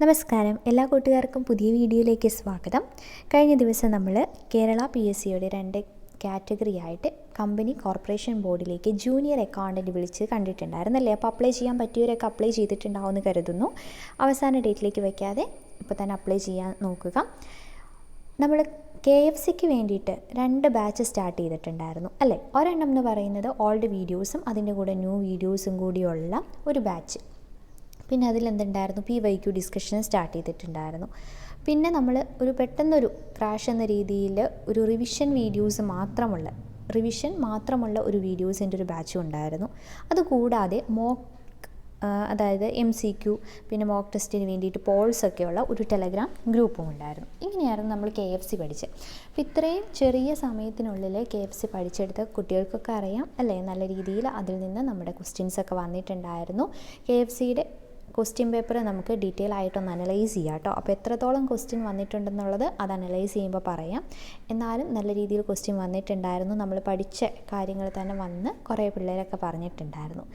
നമസ്കാരം, എല്ലാ കൂട്ടുകാർക്കും പുതിയ വീഡിയോയിലേക്ക് സ്വാഗതം. കഴിഞ്ഞ ദിവസം നമ്മൾ കേരള PSCയുടെ 2 കാറ്റഗറി ആയിട്ട് കമ്പനി കോർപ്പറേഷൻ ബോർഡിലേക്ക് ജൂനിയർ അക്കൗണ്ടൻറ്റ് വിളിച്ച് കണ്ടിട്ടുണ്ടായിരുന്നല്ലേ. അപ്പോൾ അപ്ലൈ ചെയ്യാൻ പറ്റിയവരൊക്കെ അപ്ലൈ ചെയ്തിട്ടുണ്ടാവുമെന്ന് കരുതുന്നു. അവസാന ഡേറ്റിലേക്ക് വയ്ക്കാതെ ഇപ്പോൾ തന്നെ അപ്ലൈ ചെയ്യാൻ നോക്കുക. നമ്മൾ KFCക്ക് വേണ്ടിയിട്ട് 2 ബാച്ച് സ്റ്റാർട്ട് ചെയ്തിട്ടുണ്ടായിരുന്നു അല്ലേ. ഒരെണ്ണം എന്ന് പറയുന്നത് ഓൾഡ് വീഡിയോസും അതിൻ്റെ കൂടെ ന്യൂ വീഡിയോസും കൂടിയുള്ള ഒരു ബാച്ച്. പിന്നെ അതിലെന്തുണ്ടായിരുന്നു, PYQ ഡിസ്കഷൻ സ്റ്റാർട്ട് ചെയ്തിട്ടുണ്ടായിരുന്നു. പിന്നെ നമ്മൾ പെട്ടെന്നൊരു ക്രാഷ് എന്ന രീതിയിൽ ഒരു റിവിഷൻ മാത്രമുള്ള ഒരു വീഡിയോസിൻ്റെ ഒരു ബാച്ചും ഉണ്ടായിരുന്നു. അതുകൂടാതെ അതായത് MCQ പിന്നെ മോക്ക് ടെസ്റ്റിന് വേണ്ടിയിട്ട് പോൾസൊക്കെയുള്ള ഒരു ടെലഗ്രാം ഗ്രൂപ്പും ഉണ്ടായിരുന്നു. ഇങ്ങനെയായിരുന്നു നമ്മൾ KFC പഠിച്ചത്. അപ്പോൾ ഇത്രയും ചെറിയ സമയത്തിനുള്ളിൽ KFC പഠിച്ചെടുത്ത കുട്ടികൾക്കൊക്കെ അറിയാം അല്ലേ, നല്ല രീതിയിൽ അതിൽ നിന്ന് നമ്മുടെ ക്വസ്റ്റ്യൻസൊക്കെ വന്നിട്ടുണ്ടായിരുന്നു. KFCയുടെ ക്വസ്റ്റ്യൻ പേപ്പർ നമുക്ക് ഡീറ്റെയിൽ ആയിട്ടൊന്ന് അനലൈസ് ചെയ്യാം കേട്ടോ. അപ്പോൾ എത്രത്തോളം ക്വസ്റ്റ്യൻ വന്നിട്ടുണ്ടെന്നുള്ളത് അത് അനലൈസ് ചെയ്യുമ്പോൾ പറയാം. എന്നാലും നല്ല രീതിയിൽ ക്വസ്റ്റ്യൻ വന്നിട്ടുണ്ടായിരുന്നു. നമ്മൾ പഠിച്ച കാര്യങ്ങൾ തന്നെ വന്ന് കുറേ പിള്ളേരൊക്കെ പറഞ്ഞിട്ടുണ്ടായിരുന്നു.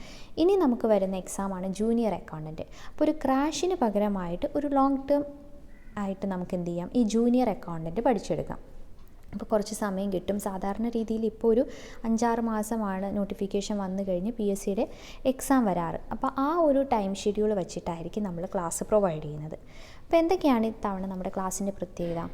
ഇനി നമുക്ക് വരുന്ന എക്സാമാണ് ജൂനിയർ അക്കൗണ്ടൻറ്റ്. അപ്പോൾ ഒരു ക്രാഷിന് പകരമായിട്ട് ഒരു ലോങ് ടേം ആയിട്ട് നമുക്ക് എന്ത് ചെയ്യാം, ഈ ജൂനിയർ അക്കൗണ്ടൻറ്റ് പഠിച്ചെടുക്കാം. അപ്പോൾ കുറച്ച് സമയം കിട്ടും. സാധാരണ രീതിയിൽ ഇപ്പോൾ ഒരു 5-6 മാസമാണ് നോട്ടിഫിക്കേഷൻ വന്നു കഴിഞ്ഞ് PSCയുടെ എക്സാം വരാറ്. അപ്പോൾ ആ ഒരു ടൈം ഷെഡ്യൂൾ വെച്ചിട്ടായിരിക്കും നമ്മൾ ക്ലാസ് പ്രൊവൈഡ് ചെയ്യുന്നത്. അപ്പോൾ എന്തൊക്കെയാണ് ഇത്തവണ നമ്മുടെ ക്ലാസ്സിൻ്റെ പ്രത്യേകത?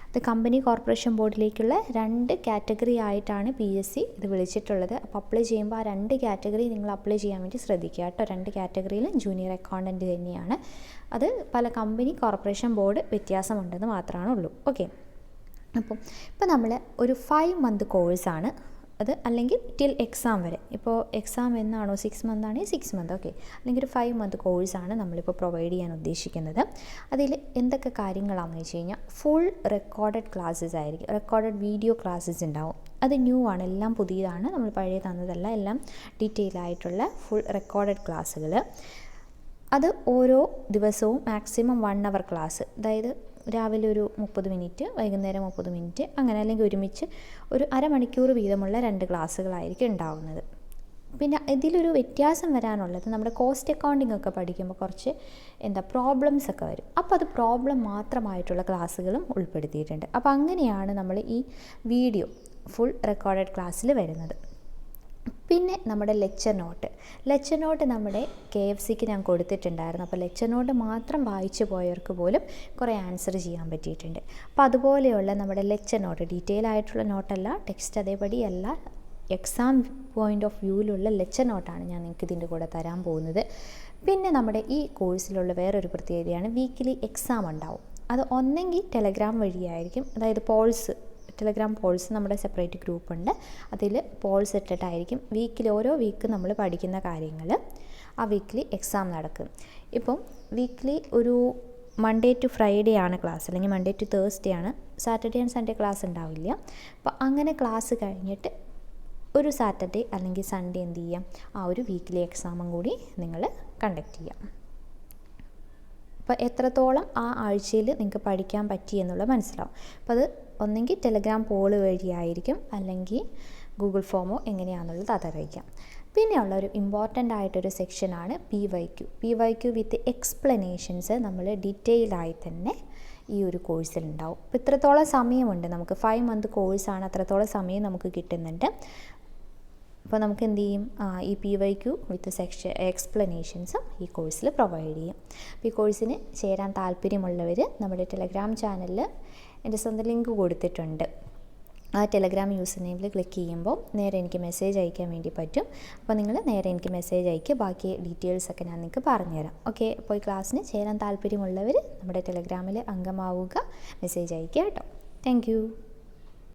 ഇത് കമ്പനി കോർപ്പറേഷൻ ബോർഡിലേക്കുള്ള 2 കാറ്റഗറി ആയിട്ടാണ് PSC ഇത് വിളിച്ചിട്ടുള്ളത്. അപ്പോൾ അപ്ലൈ ചെയ്യുമ്പോൾ ആ 2 കാറ്റഗറി നിങ്ങൾ അപ്ലൈ ചെയ്യാൻ വേണ്ടി ശ്രദ്ധിക്കുക കേട്ടോ. 2 കാറ്റഗറിയിലും ജൂനിയർ അക്കൗണ്ടൻറ്റ് തന്നെയാണ്. അത് പല കമ്പനി കോർപ്പറേഷൻ ബോർഡ് വ്യത്യാസമുണ്ടെന്ന് മാത്രമേ ഉള്ളൂ. ഓക്കെ, അപ്പോൾ ഇപ്പോൾ നമ്മൾ ഒരു 5 മന്ത് കോഴ്സാണ് അത്, അല്ലെങ്കിൽ ടിൽ എക്സാം വരെ. ഇപ്പോൾ എക്സാം എന്നാണോ 6 മന്ത് ആണെങ്കിൽ 6 മന്ത്, ഓക്കെ, അല്ലെങ്കിൽ ഒരു 5 മന്ത് കോഴ്സാണ് നമ്മളിപ്പോൾ പ്രൊവൈഡ് ചെയ്യാൻ ഉദ്ദേശിക്കുന്നത്. അതിൽ എന്തൊക്കെ കാര്യങ്ങളാണെന്ന് വെച്ച് കഴിഞ്ഞാൽ ഫുൾ റെക്കോർഡഡ് ക്ലാസ്സസ് ആയിരിക്കും. റെക്കോർഡഡ് വീഡിയോ ക്ലാസ്സസ് ഉണ്ടാവും. അത് ന്യൂ ആണ്, എല്ലാം പുതിയതാണ്, നമ്മൾ പഴയ തന്നതല്ല, എല്ലാം ഡീറ്റെയിൽ ആയിട്ടുള്ള ഫുൾ റെക്കോർഡഡ് ക്ലാസ്സുകൾ. അത് ഓരോ ദിവസവും മാക്സിമം 1 അവർ ക്ലാസ്, അതായത് രാവിലെ ഒരു 30 മിനിറ്റ്, വൈകുന്നേരം 30 മിനിറ്റ്, അങ്ങനെ അല്ലെങ്കിൽ ഒരുമിച്ച് ഒരു അരമണിക്കൂർ വീതമുള്ള 2 ക്ലാസ്സുകളായിരിക്കും ഉണ്ടാവുന്നത്. പിന്നെ ഇതിലൊരു വ്യത്യാസം വരാനുള്ളത്, നമ്മുടെ കോസ്റ്റ് അക്കൗണ്ടിംഗ് ഒക്കെ പഠിക്കുമ്പോൾ കുറച്ച് പ്രോബ്ലംസ് ഒക്കെ വരും. അപ്പോൾ അത് പ്രോബ്ലം മാത്രമായിട്ടുള്ള ക്ലാസ്സുകളും ഉൾപ്പെടുത്തിയിട്ടുണ്ട്. അപ്പോൾ അങ്ങനെയാണ് നമ്മൾ ഈ വീഡിയോ ഫുൾ റെക്കോർഡഡ് ക്ലാസ്സിൽ വരുന്നത്. പിന്നെ നമ്മുടെ ലെക്ചർ നോട്ട് നമ്മുടെ KFCക്ക് ഞാൻ കൊടുത്തിട്ടുണ്ടായിരുന്നു. അപ്പോൾ ലെക്ചർ നോട്ട് മാത്രം വായിച്ചു പോയവർക്ക് പോലും കുറേ ആൻസർ ചെയ്യാൻ പറ്റിയിട്ടുണ്ട്. അപ്പോൾ അതുപോലെയുള്ള നമ്മുടെ ലെക്ചർ നോട്ട്, ഡീറ്റെയിൽ ആയിട്ടുള്ള നോട്ടല്ല, ടെക്സ്റ്റ് അതേപടി അല്ല, എക്സാം പോയിൻ്റ് ഓഫ് വ്യൂവിലുള്ള ലെക്ചർ നോട്ടാണ് ഞാൻ നിങ്ങൾക്ക് ഇതിൻ്റെ കൂടെ തരാൻ പോകുന്നത്. പിന്നെ നമ്മുടെ ഈ കോഴ്സിലുള്ള വേറൊരു പ്രത്യേകതയാണ് വീക്കിലി എക്സാം ഉണ്ടാവും. അത് ഒന്നെങ്കിൽ ടെലഗ്രാം വഴിയായിരിക്കും, അതായത് ടെലഗ്രാം പോൾസ് നമ്മുടെ സെപ്പറേറ്റ് ഗ്രൂപ്പുണ്ട്. അതിൽ പോൾസ് ഇട്ടിട്ടായിരിക്കും ഓരോ വീക്ക് നമ്മൾ പഠിക്കുന്ന കാര്യങ്ങൾ ആ വീക്കിലി എക്സാം നടക്കും. ഇപ്പം വീക്കിലി ഒരു മൺഡേ ടു ഫ്രൈഡേ ആണ് ക്ലാസ്, അല്ലെങ്കിൽ മൺഡേ ടു തേഴ്സ്ഡേ ആണ്. സാറ്റർഡേ ആൻഡ് സൺഡേ ക്ലാസ് ഉണ്ടാവില്ല. അപ്പോൾ അങ്ങനെ ക്ലാസ് കഴിഞ്ഞിട്ട് ഒരു സാറ്റർഡേ അല്ലെങ്കിൽ സൺഡേ എന്ത് ചെയ്യാം, ആ ഒരു വീക്കിലി എക്സാമും കൂടി നിങ്ങൾ കണ്ടക്ട് ചെയ്യാം. അപ്പോൾ എത്രത്തോളം ആ ആഴ്ചയിൽ നിങ്ങൾക്ക് പഠിക്കാൻ പറ്റി എന്നുള്ളത് മനസ്സിലാവും. അപ്പോൾ അത് ഒന്നെങ്കിൽ ടെലഗ്രാം പോള് വഴിയായിരിക്കും, അല്ലെങ്കിൽ ഗൂഗിൾ ഫോമോ എങ്ങനെയാണെന്നുള്ളത് അതറിയിക്കാം. പിന്നെയുള്ള ഒരു ഇമ്പോർട്ടൻ്റ് ആയിട്ടൊരു സെക്ഷനാണ് PYQ വിത്ത് എക്സ്പ്ലനേഷൻസ് നമ്മൾ ഡീറ്റെയിലായി തന്നെ ഈ ഒരു കോഴ്സിലുണ്ടാവും. അപ്പോൾ ഇത്രത്തോളം സമയമുണ്ട് നമുക്ക്, 5 മന്ത് കോഴ്സാണ്, അത്രത്തോളം സമയം നമുക്ക് കിട്ടുന്നുണ്ട്. അപ്പോൾ നമുക്ക് എന്ത് ചെയ്യും, ഈ PYQ വിത്ത് എക്സ്പ്ലനേഷൻസും ഈ കോഴ്സിൽ പ്രൊവൈഡ് ചെയ്യും. അപ്പോൾ ഈ കോഴ്സിന് ചേരാൻ താല്പര്യമുള്ളവർ നമ്മുടെ ടെലഗ്രാം ചാനലിൽ എൻ്റെ സ്വന്തം ലിങ്ക് കൊടുത്തിട്ടുണ്ട്. ആ ടെലഗ്രാം യൂസർ നെയിമിൽ ക്ലിക്ക് ചെയ്യുമ്പോൾ നേരെ എനിക്ക് മെസ്സേജ് അയക്കാൻ വേണ്ടി പറ്റും. അപ്പോൾ നിങ്ങൾ നേരെ എനിക്ക് മെസ്സേജ് അയക്കുക, ബാക്കി ഡീറ്റെയിൽസൊക്കെ ഞാൻ നിങ്ങൾക്ക് പറഞ്ഞുതരാം. ഓക്കെ, അപ്പോൾ ഈ ക്ലാസ്സിന് ചേരാൻ താല്പര്യമുള്ളവർ നമ്മുടെ ടെലഗ്രാമിൽ അംഗമാവുക, മെസ്സേജ് അയക്കുക കേട്ടോ. താങ്ക്